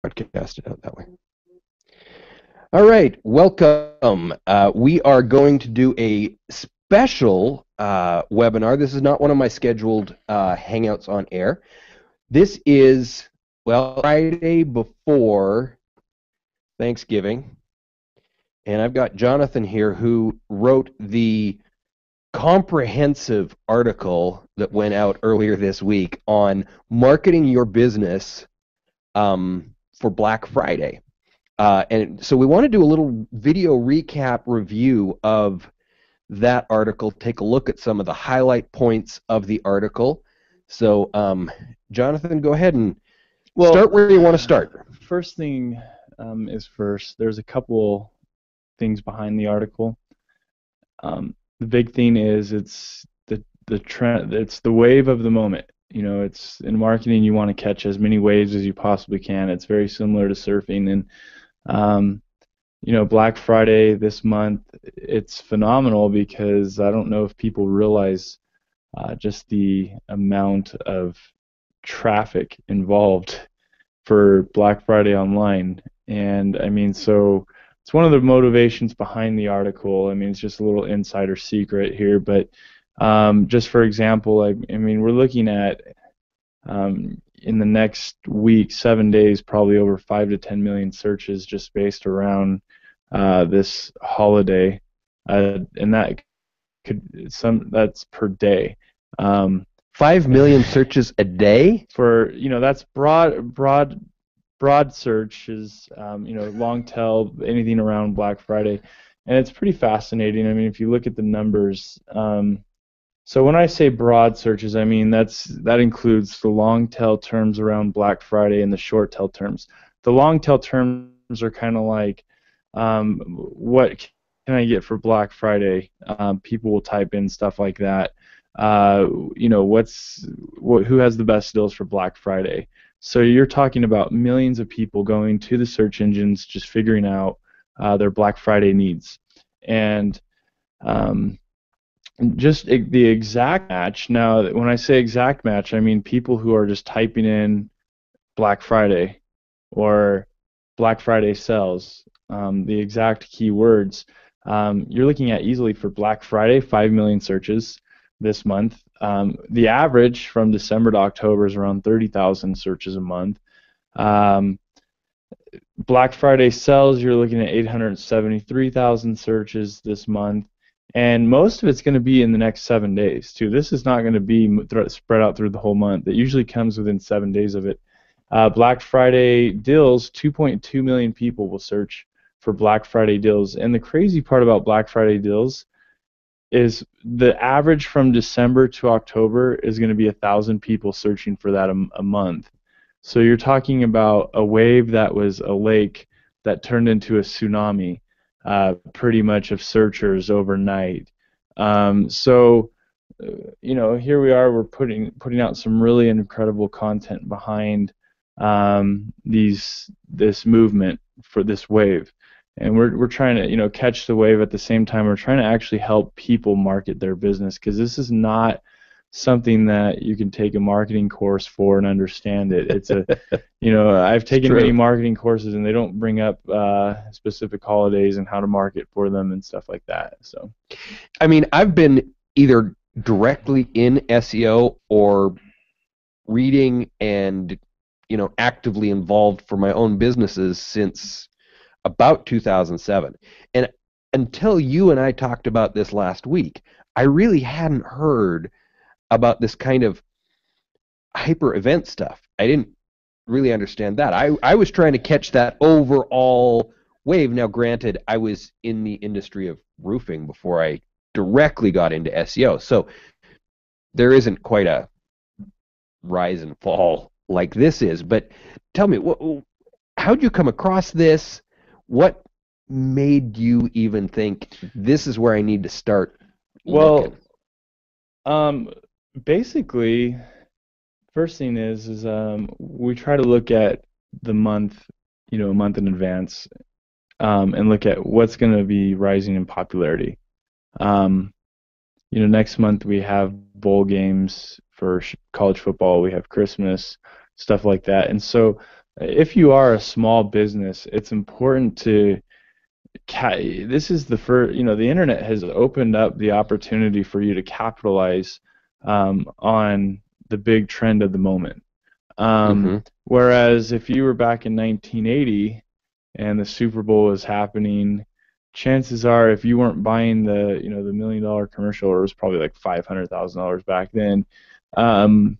Broadcast it out that way. All right, welcome. We are going to do a special webinar. This is not one of my scheduled Hangouts on air. This is, well, Friday before Thanksgiving. And I've got Jonathan here who wrote the comprehensive article that went out earlier this week on marketing your business for Black Friday. And so we want to do a little video recap review of that article, take a look at some of the highlight points of the article. So, Jonathan, go ahead and start where you want to start. First thing is first. There's a couple things behind the article. The big thing is it's the trend. It's the wave of the moment. You know, it's in marketing. You want to catch as many waves as you possibly can. It's very similar to surfing, and you know, Black Friday this month, it's phenomenal because I don't know if people realize just the amount of traffic involved for Black Friday online. And I mean, so it's one of the motivations behind the article. I mean, it's just a little insider secret here, but just for example, I mean, we're looking at in the next week, 7 days, probably over 5 to 10 million searches just based around this holiday, and that's per day. 5 million searches a day for, you know, that's broad searches, you know, long tail, anything around Black Friday, and it's pretty fascinating. I mean, if you look at the numbers. So when I say broad searches, I mean that includes the long tail terms around Black Friday and the short tail terms. The long tail terms are kind of like, what can I get for Black Friday? People will type in stuff like that. You know, who has the best deals for Black Friday? So you're talking about millions of people going to the search engines, just figuring out their Black Friday needs, and just the exact match. Now, when I say exact match, I mean people who are just typing in Black Friday or Black Friday sales, the exact keywords. You're looking at easily for Black Friday, 5 million searches this month. The average from December to October is around 30,000 searches a month. Black Friday sales, you're looking at 873,000 searches this month. And most of it's going to be in the next 7 days, too. This is not going to be spread out through the whole month. It usually comes within 7 days of it. Black Friday deals, 2.2 million people will search for Black Friday deals. And the crazy part about Black Friday deals is the average from December to October is going to be 1,000 people searching for that a month. So you're talking about a wave that was a lake that turned into a tsunami. Pretty much of searchers overnight. So, you know, here we are. We're putting out some really incredible content behind this movement for this wave, and we're trying to, you know, catch the wave at the same time. We're trying to actually help people market their business, because this is not something that you can take a marketing course for and understand it. It's a, you know, I've taken many marketing courses and they don't bring up specific holidays and how to market for them and stuff like that. So, I mean, I've been either directly in SEO or reading and, you know, actively involved for my own businesses since about 2007. And until you and I talked about this last week, I really hadn't heard about this kind of hyper event stuff. I didn't really understand that. I was trying to catch that overall wave. Now, granted, I was in the industry of roofing before I directly got into SEO, so there isn't quite a rise and fall like this is. But tell me, how'd you come across this? What made you even think this is where I need to start looking? Well, basically, first thing is we try to look at the month, you know, a month in advance, and look at what's going to be rising in popularity. You know, next month we have bowl games for college football. We have Christmas, stuff like that. And so if you are a small business, it's important to this is the first, the internet has opened up the opportunity for you to capitalize on the big trend of the moment. Mm-hmm. Whereas if you were back in 1980 and the Super Bowl was happening, chances are if you weren't buying the $1 million commercial, or it was probably like $500,000 back um,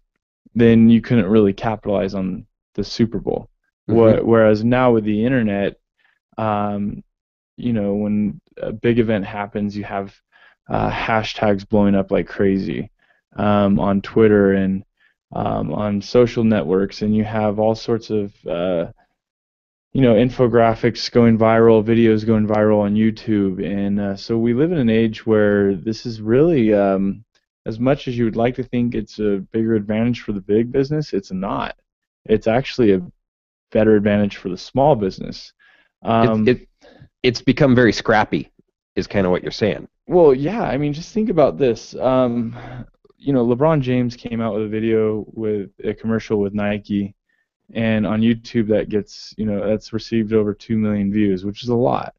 then you couldn't really capitalize on the Super Bowl. Mm-hmm. Whereas now with the internet, um, when a big event happens, you have hashtags blowing up like crazy on Twitter and on social networks, and you have all sorts of infographics going viral, videos going viral on YouTube, and so we live in an age where this is really, as much as you would like to think it's a bigger advantage for the big business, it's not. It's actually a better advantage for the small business. It Um, it it's become very scrappy, is kind of what you're saying. Well, yeah, I mean, just think about this. LeBron James came out with a video with a commercial with Nike, and on YouTube that's received over 2 million views, which is a lot.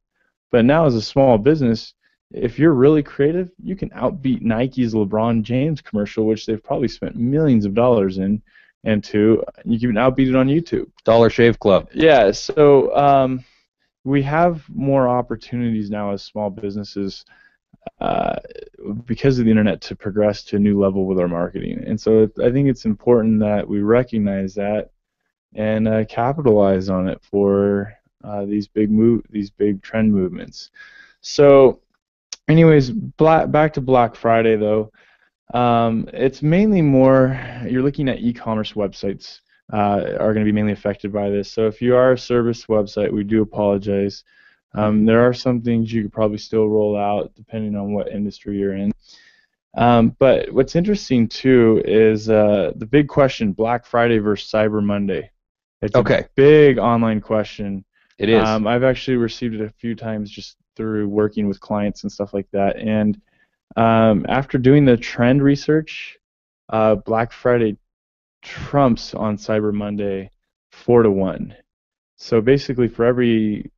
But now as a small business, if you're really creative, you can outbeat Nike's LeBron James commercial, which they've probably spent millions of dollars into. You can outbeat it on YouTube. Dollar Shave Club. Yeah, so we have more opportunities now as small businesses uh, because of the internet to progress to a new level with our marketing. And so I think it's important that we recognize that and capitalize on it for these big trend movements. So, anyways, back to Black Friday though. It's mainly more you're looking at e-commerce websites are going to be mainly affected by this. So if you are a service website, we do apologize. There are some things you could probably still roll out depending on what industry you're in. But what's interesting too is the big question: Black Friday versus Cyber Monday. It's a Okay, big online question. it is. I've actually received it a few times just through working with clients and stuff like that. And after doing the trend research, Black Friday trumps on Cyber Monday 4-1. So basically, for every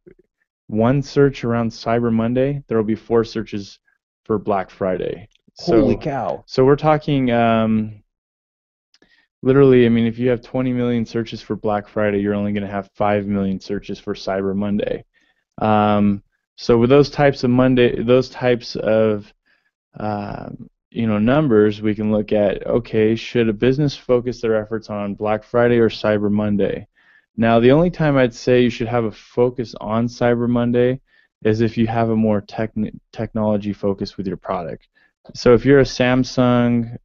one search around Cyber Monday, there will be 4 searches for Black Friday. Holy So, cow. so we're talking literally. I mean, if you have 20 million searches for Black Friday, you're only going to have 5 million searches for Cyber Monday. So with those types of numbers, we can look at, okay, should a business focus their efforts on Black Friday or Cyber Monday? Now, the only time I'd say you should have a focus on Cyber Monday is if you have a more technology focus with your product. So if you're a Samsung,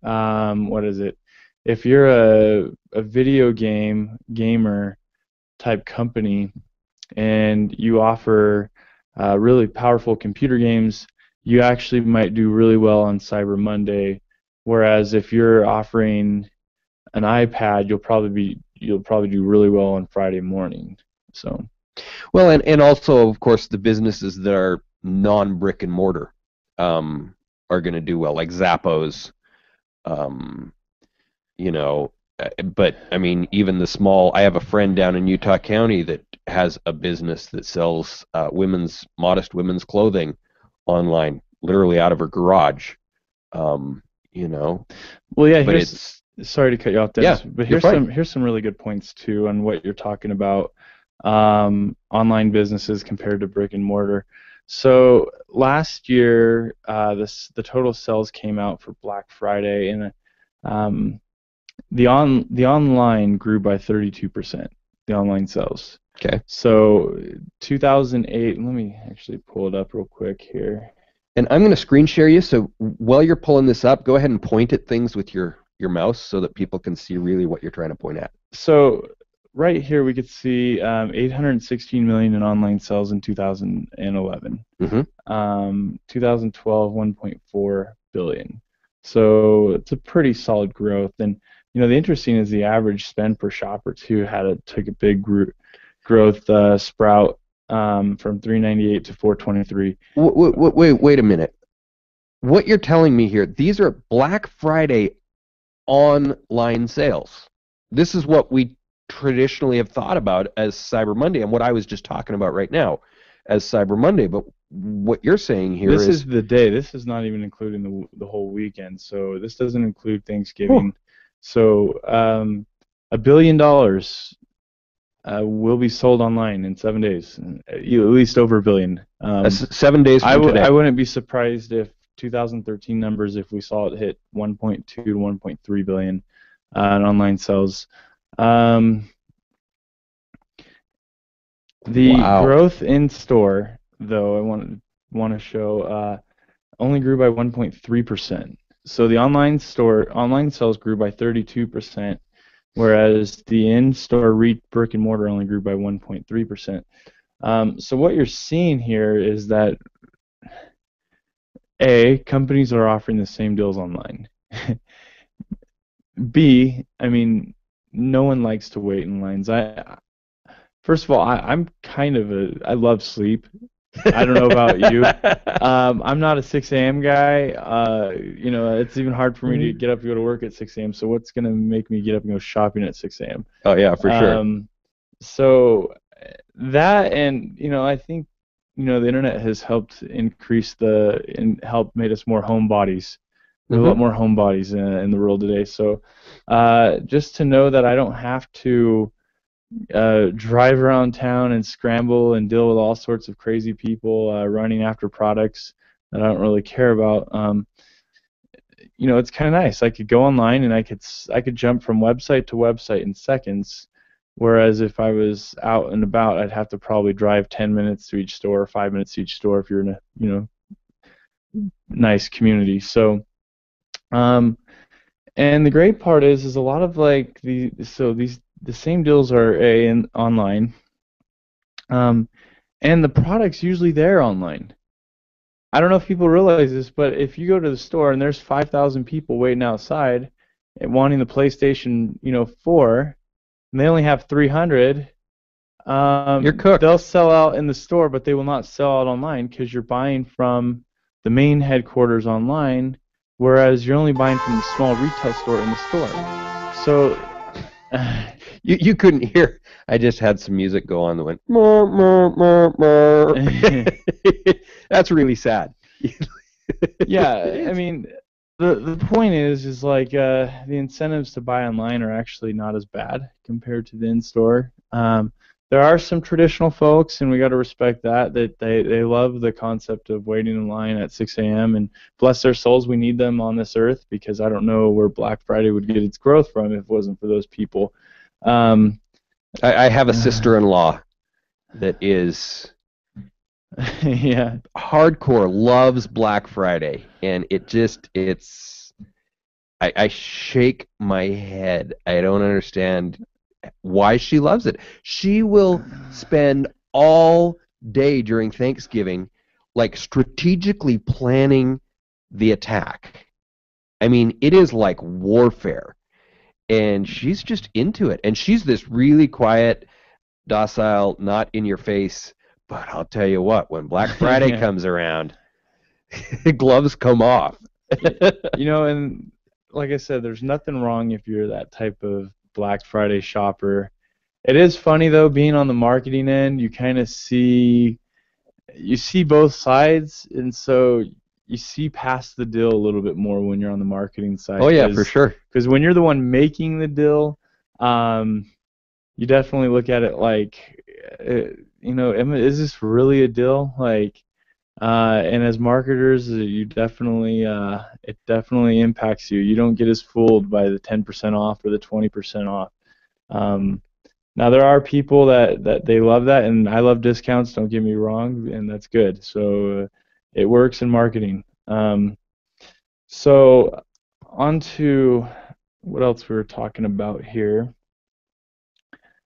what is it? If you're a video gamer type company and you offer really powerful computer games, you actually might do really well on Cyber Monday. Whereas if you're offering an iPad, you'll probably do really well on Friday morning. So Well, and also, of course, the businesses that are non-brick and mortar are going to do well, like Zappos, um, you know. But I mean, even the small. I have a friend down in Utah County that has a business that sells modest women's clothing online, literally out of her garage. Um, you know, well, yeah. but Here's it's Sorry to cut you off, yeah, Dennis, but you're fine. here's some really good points too on what you're talking about. Online businesses compared to brick and mortar. So last year, the total sales came out for Black Friday, and um, the online grew by 32%. The online sales. Okay. So 2008. Let me actually pull it up real quick here. And I'm going to screen share you. So while you're pulling this up, go ahead and point at things with your mouse so that people can see really what you're trying to point at. So right here we could see 816 million in online sales in 2011. Mm-hmm. 2012, 1.4 billion. So it's a pretty solid growth. And the interesting is the average spend per shopper too took a big growth sprout from 398 to 423. Wait a minute. What you're telling me here, these are Black Friday online sales. This is what we traditionally have thought about as Cyber Monday, and what I was just talking about right now as Cyber Monday. But what you're saying here This is, is the day. This is not even including the whole weekend. So this doesn't include whew, Thanksgiving. So $1 billion will be sold online in 7 days, at least over a billion. that's 7 days from I today. wouldn't be surprised if 2013 numbers, if we saw it hit 1.2 to 1.3 billion in online sales. Um, the Wow. growth in store, though, I want to show only grew by 1.3%. So the online sales grew by 32%, whereas the in-store brick and mortar only grew by 1.3%. So what you're seeing here is that A, companies are offering the same deals online. B, I mean, no one likes to wait in lines. First of all, I'm I love sleep. I don't know about you. I'm not a 6 a.m. guy. It's even hard for me to get up and go to work at 6 a.m. So what's going to make me get up and go shopping at 6 a.m.? Oh yeah, for sure. So that, and I think the internet has helped helped made us more homebodies. There's a lot Hmm. more homebodies in the world today. So just to know that I don't have to drive around town and scramble and deal with all sorts of crazy people running after products that I don't really care about. It's kind of nice. I could go online and I could jump from website to website in seconds, whereas if I was out and about, I'd have to probably drive 10 minutes to each store, 5 minutes to each store if you're in a nice community. So, and the great part is a lot of the same deals are online, and the product's usually there online. I don't know if people realize this, but if you go to the store and there's 5,000 people waiting outside and wanting the PlayStation, 4, and they only have 300, You're cooked. they'll sell out in the store, but they will not sell out online because you're buying from the main headquarters online, whereas you're only buying from the small retail store in the store. So, You couldn't hear. I just had some music go on that went mer, mer, mer, mer. That's really sad. yeah, I mean, the point is like the incentives to buy online are actually not as bad compared to the in-store. There are some traditional folks, and we got to respect that they love the concept of waiting in line at 6 a.m. and bless their souls, we need them on this earth, because I don't know where Black Friday would get its growth from if it wasn't for those people. Um, I have a sister-in-law that is yeah. hardcore, loves Black Friday, and I shake my head. I don't understand why she loves it. She will spend all day during Thanksgiving, like strategically planning the attack. I mean, it is like warfare, and she's just into it. And she's this really quiet, docile, not in your face. But I'll tell you what, when Black Friday Yeah. comes around, gloves come off. And like I said, there's nothing wrong if you're that type of Black Friday shopper. It is funny though, being on the marketing end, you see both sides, and so you see past the deal a little bit more when you're on the marketing side. Oh yeah, for sure. Because when you're the one making the deal, you definitely look at it like, is this really a deal? Like, and as marketers, it definitely impacts you. You don't get as fooled by the 10% off or the 20% off. Now there are people that they love that, and I love discounts. Don't get me wrong, and that's good. So it works in marketing. So on to what else we were talking about here.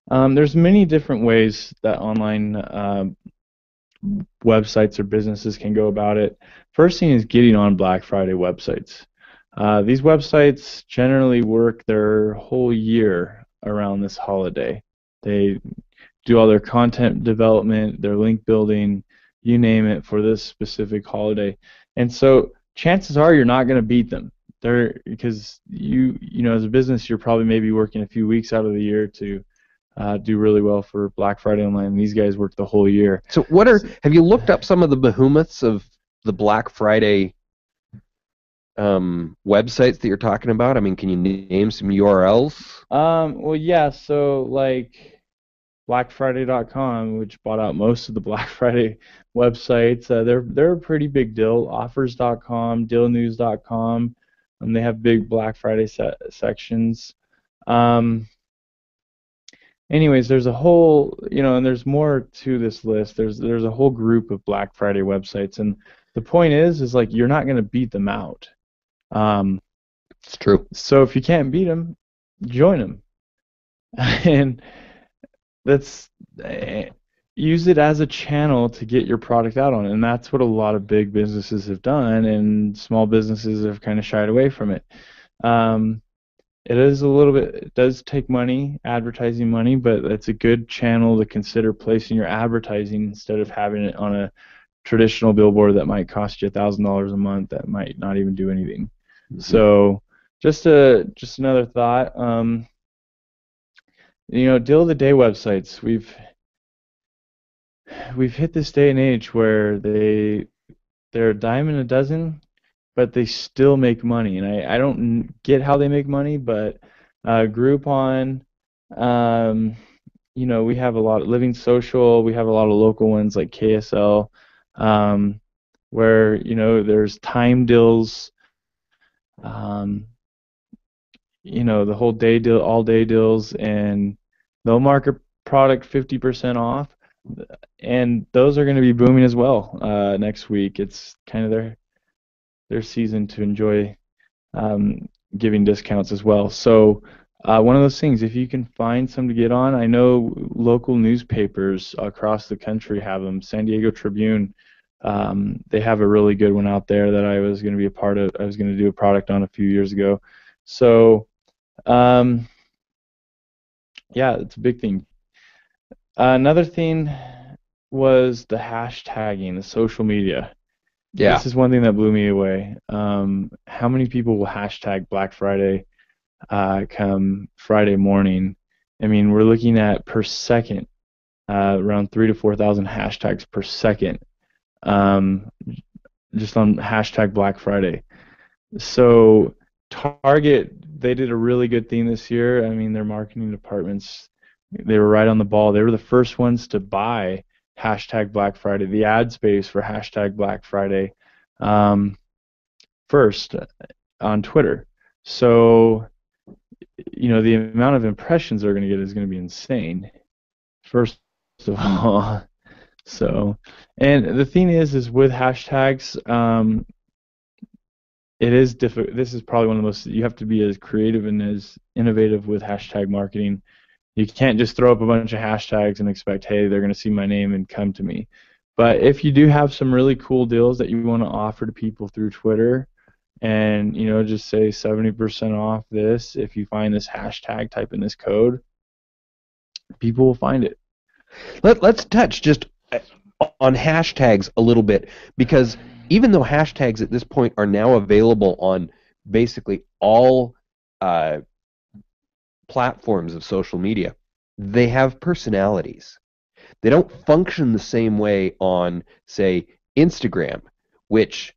There's many different ways that online websites or businesses can go about it. First thing is getting on Black Friday websites. These websites generally work their whole year around this holiday. They do all their content development, their link building, you name it, for this specific holiday. And so chances are you're not going to beat them. Because as a business, you're probably maybe working a few weeks out of the year to do really well for Black Friday online. These guys work the whole year. So have you looked up some of the behemoths of the Black Friday websites that you're talking about? I mean, can you name some URLs? Well, yeah, so like BlackFriday.com, which bought out most of the Black Friday websites, they're a pretty big deal. Offers.com, DealNews.com, they have big Black Friday sections. Um, Anyways, there's a whole, and there's more to this list. There's a whole group of Black Friday websites, and the point is like you're not going to beat them out. Um, It's true. so if you can't beat them, join them, and that's use it as a channel to get your product out on, and that's what a lot of big businesses have done, and small businesses have kind of shied away from it. Um, it does take money, advertising money, but it's a good channel to consider placing your advertising instead of having it on a traditional billboard that might cost you $1,000 a month that might not even do anything. So just another thought. Deal of the day websites. We've hit this day and age where they're a dime a dozen, but they still make money, and I don't get how they make money, but Groupon, we have a lot of Living Social, we have a lot of local ones like KSL, where there's time deals, the whole day deal, all day deals, and they'll market product 50% off, and those are going to be booming as well next week. It's kind of their season to enjoy giving discounts as well. So one of those things, if you can find some to get on, I know local newspapers across the country have them. San Diego Tribune, they have a really good one out there that I was going to be a part of. I was going to do a product on a few years ago. So yeah, it's a big thing. Another thing was the hashtagging, the social media. Yeah. This is one thing that blew me away. How many people will hashtag Black Friday come Friday morning? I mean, we're looking at per second, around 3,000 to 4,000 hashtags per second, just on hashtag Black Friday. So Target, they did a really good thing this year. I mean, their marketing departments, they were right on the ball. They were the first ones to buy hashtag Black Friday, the ad space for hashtag Black Friday, first on Twitter. So, the amount of impressions they're going to get is going to be insane, first of all. So, and the thing is with hashtags, it is difficult. This is probably one of the most, you have to be as creative and as innovative with hashtag marketing. You can't just throw up a bunch of hashtags and expect, hey, they're going to see my name and come to me. But if you do have some really cool deals that you want to offer to people through Twitter, and just say 70% off this, if you find this hashtag, type in this code, people will find it. Let's touch just on hashtags a little bit, because even though hashtags at this point are now available on basically all platforms of social media, they have personalities. They don't function the same way on, say, Instagram, which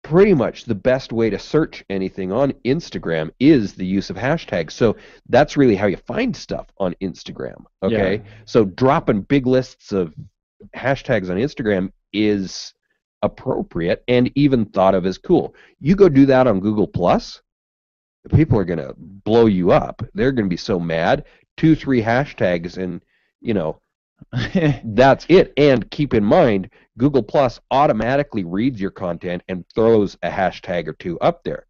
pretty much the best way to search anything on Instagram is the use of hashtags. So that's really how you find stuff on Instagram, okay? Yeah. So dropping big lists of hashtags on Instagram is appropriate and even thought of as cool. You go do that on Google Plus, people are going to blow you up. They're going to be so mad. 2-3 hashtags and, that's it. And keep in mind, Google Plus automatically reads your content and throws a hashtag or two up there.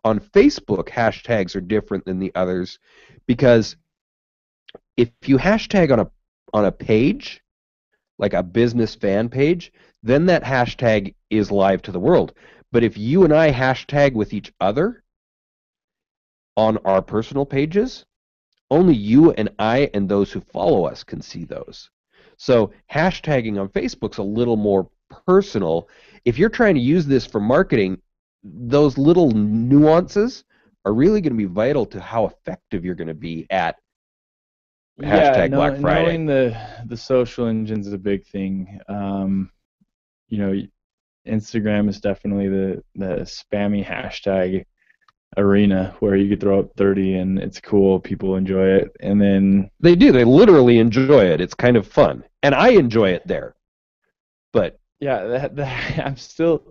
On Facebook, hashtags are different than the others because if you hashtag on a page, like a business fan page, then that hashtag is live to the world. But if you and I hashtag with each other on our personal pages, only you and I and those who follow us can see those. So hashtagging on Facebook's a little more personal. If you're trying to use this for marketing, those little nuances are really going to be vital to how effective you're going to be at Yeah, hashtag Black Friday. knowing the social engines is a big thing. You know, Instagram is definitely the spammy hashtag arena where you could throw up 30 and it's cool, people enjoy it, and then They do. They literally enjoy it. It's kind of fun, and I enjoy it there. But yeah, I'm still,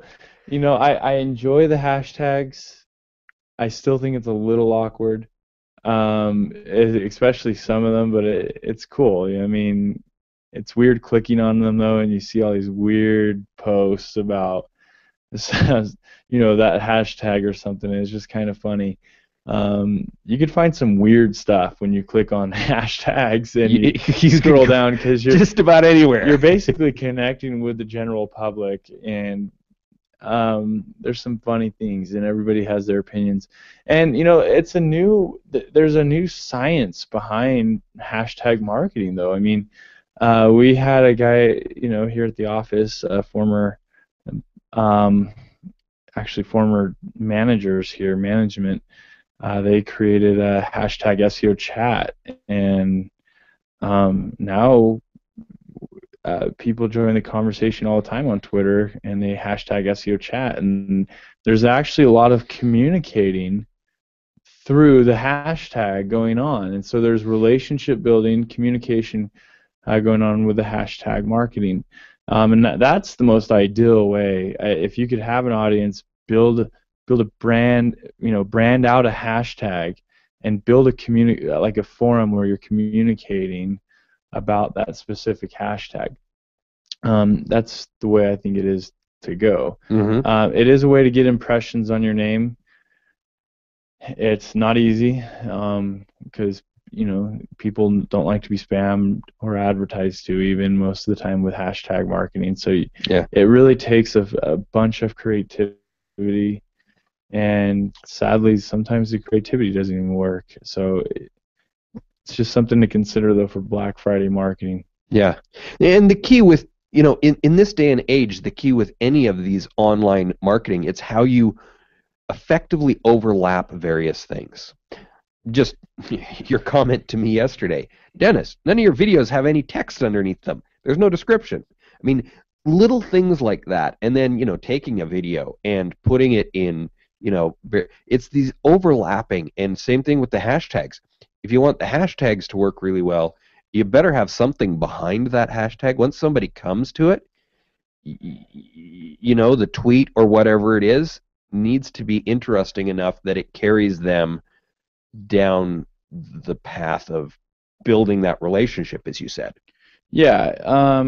I enjoy the hashtags. I still think it's a little awkward, especially some of them, but it's cool. I mean, it's weird clicking on them though, and you see all these weird posts about that hashtag or something. It's just kind of funny. You could find some weird stuff when you click on hashtags and you scroll down because you're just about anywhere. You're basically connecting with the general public, and there's some funny things, and everybody has their opinions. And there's a new science behind hashtag marketing, though. I mean, we had a guy, here at the office, actually former managers here, management. They created a hashtag SEO chat, and now people join the conversation all the time on Twitter, and they hashtag SEO chat, and there's actually a lot of communicating through the hashtag going on, and so there's relationship building, communication going on with the hashtag marketing, and that's the most ideal way. If you could have an audience, build a brand, brand out a hashtag, and build a community, like a forum where you're communicating about that specific hashtag. That's the way I think it is to go. Mm-hmm. It is a way to get impressions on your name. It's not easy because people don't like to be spammed or advertised to, even most of the time with hashtag marketing. So yeah, it really takes a bunch of creativity, and sadly sometimes the creativity doesn't even work. So it's just something to consider, though, for Black Friday marketing. yeah. And the key with, in this day and age, the key with any of these online marketing, it's how you effectively overlap various things. Just your comment to me yesterday, Dennis, none of your videos have any text underneath them. There's no description. I mean, little things like that. And then, taking a video and putting it in, it's these overlapping, and same thing with the hashtags. If you want the hashtags to work really well, you better have something behind that hashtag. Once somebody comes to it, the tweet or whatever it is needs to be interesting enough that it carries them down the path of building that relationship, as you said. Yeah,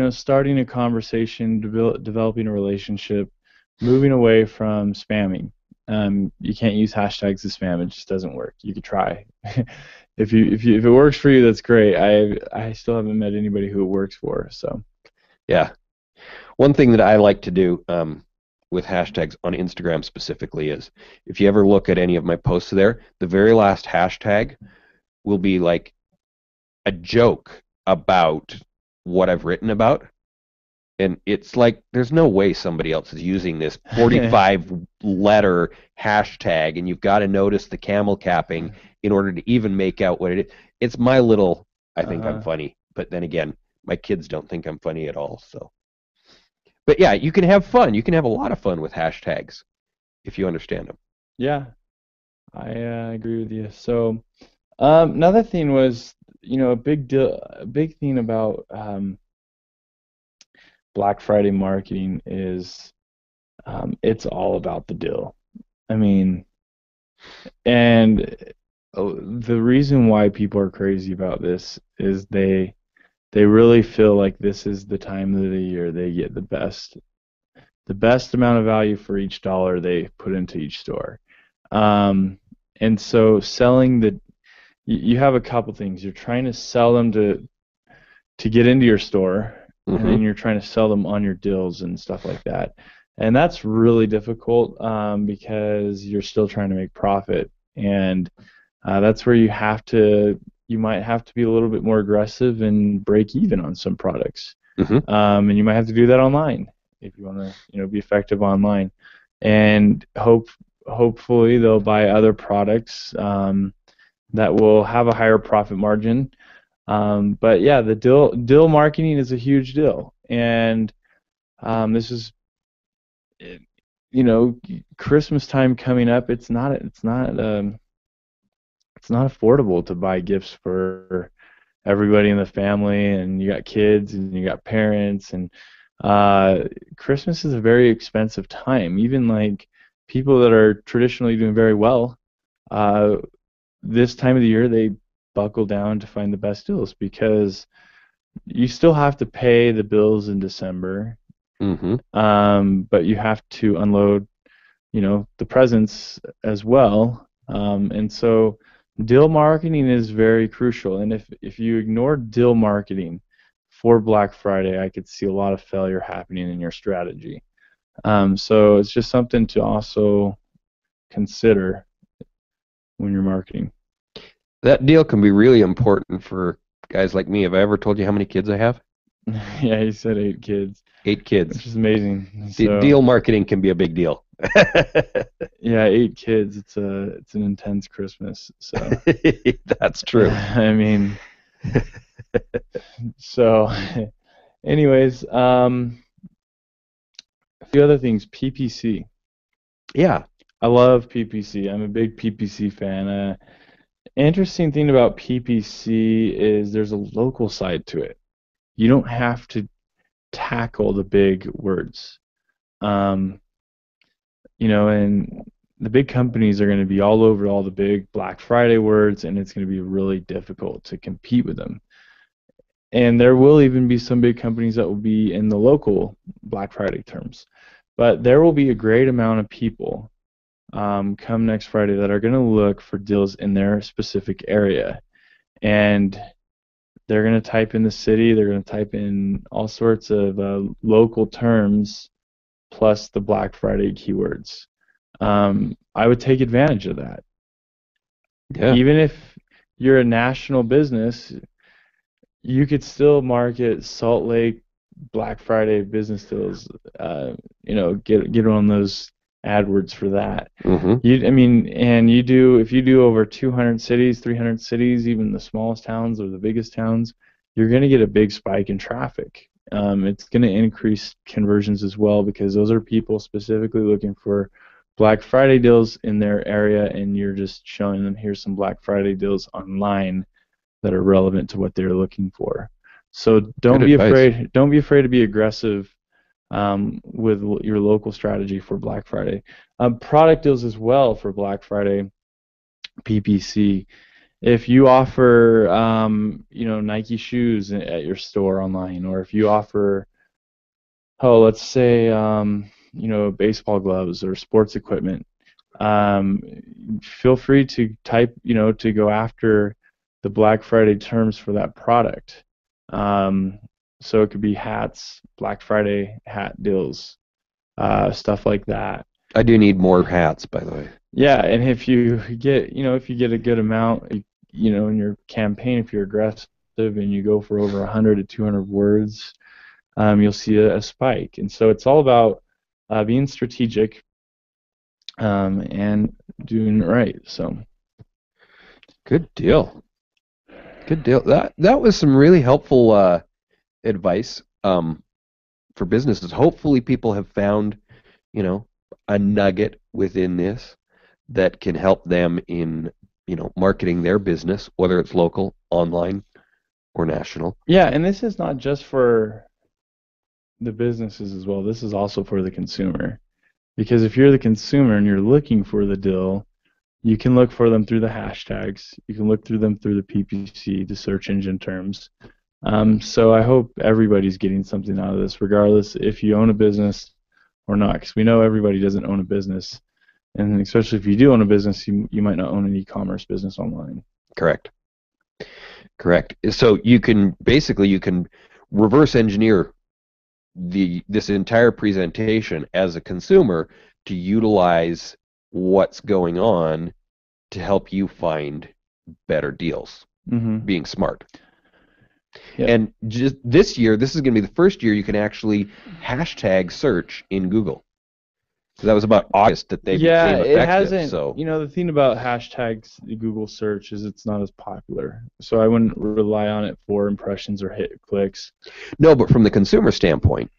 starting a conversation, developing a relationship, moving away from spamming. You can't use hashtags to spam; it just doesn't work. You could try. If it works for you, that's great. I still haven't met anybody who it works for. So. Yeah. One thing that I like to do with hashtags on Instagram specifically is, if you ever look at any of my posts there, the very last hashtag will be like a joke about what I've written about. And it's like, there's no way somebody else is using this 45-letter hashtag, and you've got to notice the camel capping in order to even make out what it is. It's my little, I think I'm funny. But then again, my kids don't think I'm funny at all. So, but yeah, you can have fun. You can have a lot of fun with hashtags if you understand them. Yeah, I agree with you. So, another thing was, a big thing about Black Friday marketing is it's all about the deal. I mean, and the reason why people are crazy about this is they really feel like this is the time of the year they get the best amount of value for each dollar they put into each store. And so selling you have a couple things. You're trying to sell them to get into your store, and then you're trying to sell them on your deals and stuff like that. And that's really difficult because you're still trying to make profit, and that's where you might have to be a little bit more aggressive and break even on some products. And you might have to do that online if you want to be effective online, and hopefully they'll buy other products that will have a higher profit margin. But yeah, the deal marketing is a huge deal, and this is, you know, Christmas time coming up. It's not affordable to buy gifts for everybody in the family, and you got kids and you got parents, and uh, Christmas is a very expensive time. Even like people that are traditionally doing very well, uh, this time of the year they buckle down to find the best deals because you still have to pay the bills in December, Mm-hmm. but you have to unload, the presents as well. And so deal marketing is very crucial. And if you ignore deal marketing for Black Friday, I could see a lot of failure happening in your strategy. So it's just something to also consider when you're marketing. That deal can be really important for guys like me. Have I ever told you how many kids I have? Yeah, you said 8 kids, 8 kids. which is amazing. Deal So marketing can be a big deal. yeah, 8 kids. It's an intense Christmas. So That's true. I mean, so anyways, a few other things. PPC. Yeah. I love PPC. I'm a big PPC fan. Interesting thing about PPC is there's a local side to it. You don't have to tackle the big words. Um, and the big companies are going to be all over all the big Black Friday words, and it's going to be really difficult to compete with them. And there will even be some big companies that will be in the local Black Friday terms. But there will be a great amount of people come next Friday that are going to look for deals in their specific area. And they're going to type in the city, they're going to type in all sorts of local terms plus the Black Friday keywords. I would take advantage of that. Yeah. Even if you're a national business, you could still market Salt Lake Black Friday business deals. Get on those AdWords for that. Mm-hmm. And if you do over 200 cities, 300 cities, even the smallest towns or the biggest towns, you're going to get a big spike in traffic. It's going to increase conversions as well because those are people specifically looking for Black Friday deals in their area, and you're just showing them here's some Black Friday deals online that are relevant to what they're looking for. So Good advice. don't be afraid to be aggressive with your local strategy for Black Friday. Product deals as well for Black Friday, PPC. If you offer, Nike shoes at your store online, or if you offer, let's say, baseball gloves or sports equipment, um, feel free to type, to go after the Black Friday terms for that product. Um, so it could be hats, Black Friday hat deals, stuff like that. I do need more hats, by the way. Yeah, and if you get a good amount, in your campaign, if you're aggressive and you go for over 100 to 200 words, you'll see a spike. And so it's all about being strategic and doing it right. So Good deal. Good deal. That was some really helpful advice for businesses. Hopefully, people have found, you know, a nugget within this that can help them in, marketing their business, whether it's local, online, or national. yeah, and this is not just for the businesses as well. This is also for the consumer. Because if you're the consumer and you're looking for the deal, you can look for them through the hashtags. You can look through them through the PPC, the search engine terms. So I hope everybody's getting something out of this, regardless if you own a business or not. Because we know everybody doesn't own a business, and especially if you do own a business, you might not own an e-commerce business online. Correct. Correct. So you can reverse engineer this entire presentation as a consumer to utilize what's going on to help you find better deals, Mm-hmm. being smart. Yep. And just this year, this is going to be the first year you can actually hashtag search in Google. That was about August that they Yeah, became it effective. hasn't. So The thing about hashtags, the Google search, is it's not as popular. So I wouldn't rely on it for impressions or hit clicks. no, but from the consumer standpoint,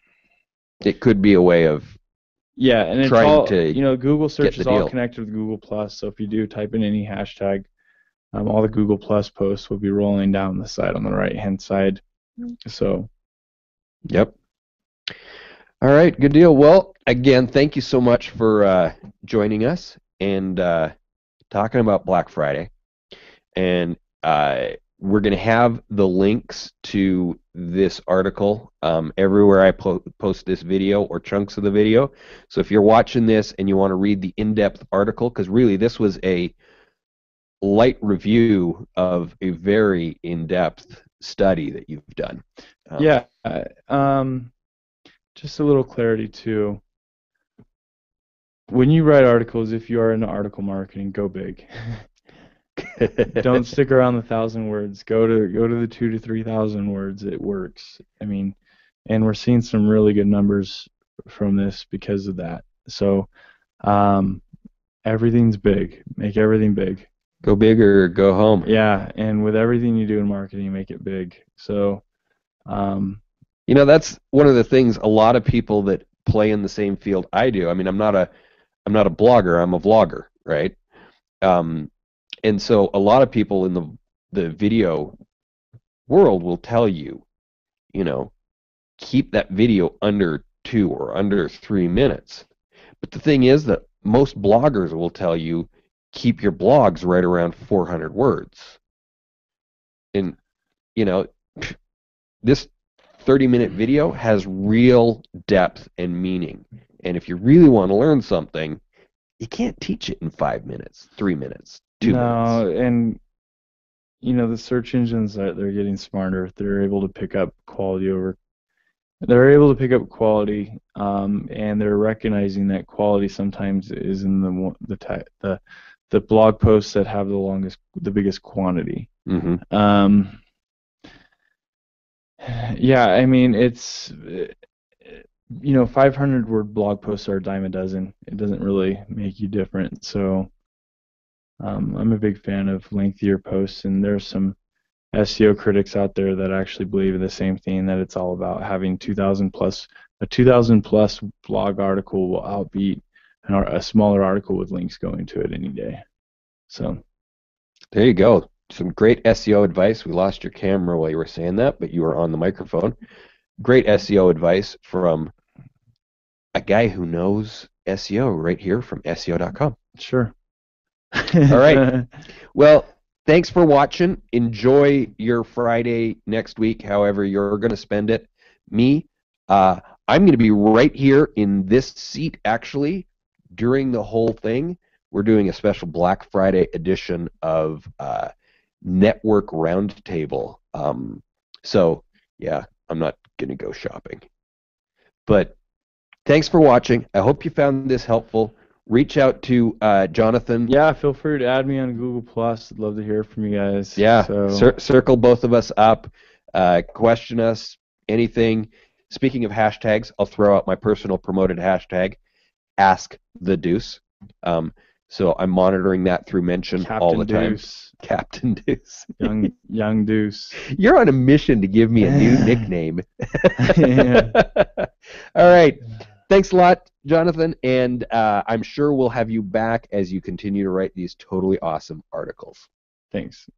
it could be a way of Yeah, and it's trying all, to Google search the is all deal. connected with Google Plus. So if you do type in any hashtag, all the Google Plus posts will be rolling down the side on the right-hand side. So, Yep. All right, good deal. Well, again, thank you so much for joining us and talking about Black Friday. And we're going to have the links to this article everywhere I post this video or chunks of the video. So if you're watching this and you want to read the in-depth article, because really this was a light review of a very in-depth study that you've done. yeah, just a little clarity too. When you write articles, if you are in article marketing, go big. Don't stick around the 1,000 words. Go to the 2,000 to 3,000 words. It works. I mean, and we're seeing some really good numbers from this because of that. So, everything's big. Make everything big. Go big or go home. Yeah, and with everything you do in marketing, make it big. So, that's one of the things a lot of people that play in the same field I do. I mean, I'm not a blogger. I'm a vlogger, right? And so a lot of people in the video world will tell you, keep that video under 2 or under 3 minutes. But the thing is that most bloggers will tell you, keep your blogs right around 400 words. And, this 30-minute video has real depth and meaning. And if you really want to learn something, you can't teach it in 5 minutes, 3 minutes, 2 minutes. No, and the search engines, they're getting smarter. They're able to pick up quality and they're recognizing that quality sometimes is in the blog posts that have the biggest quantity. Mm-hmm. Yeah, I mean, it's 500-word blog posts are a dime a dozen. It doesn't really make you different. So I'm a big fan of lengthier posts, and there's some SEO critics out there that actually believe in the same thing, that it's all about having 2,000 plus. A 2,000 plus blog article will outbeat a smaller article with links going to it any day. So there you go. Some great SEO advice. We lost your camera while you were saying that, but you were on the microphone. Great SEO advice from a guy who knows SEO right here from SEO.com. Sure. All right. Well, thanks for watching. Enjoy your Friday next week, however you're going to spend it. Me, I'm going to be right here in this seat, actually, during the whole thing. We're doing a special Black Friday edition of Network Roundtable. So, yeah, I'm not going to go shopping. But thanks for watching. I hope you found this helpful. Reach out to Jonathan. Yeah, feel free to add me on Google Plus. I'd love to hear from you guys. Yeah, so. Circle both of us up. Question us, anything. Speaking of hashtags, I'll throw out my personal promoted hashtag, #AskTheDeuce. So I'm monitoring that through mention Captain all the time. Deuce. Captain Deuce. young Deuce. You're on a mission to give me a new nickname. Yeah. All right. Thanks a lot, Jonathan, and I'm sure we'll have you back as you continue to write these totally awesome articles. Thanks.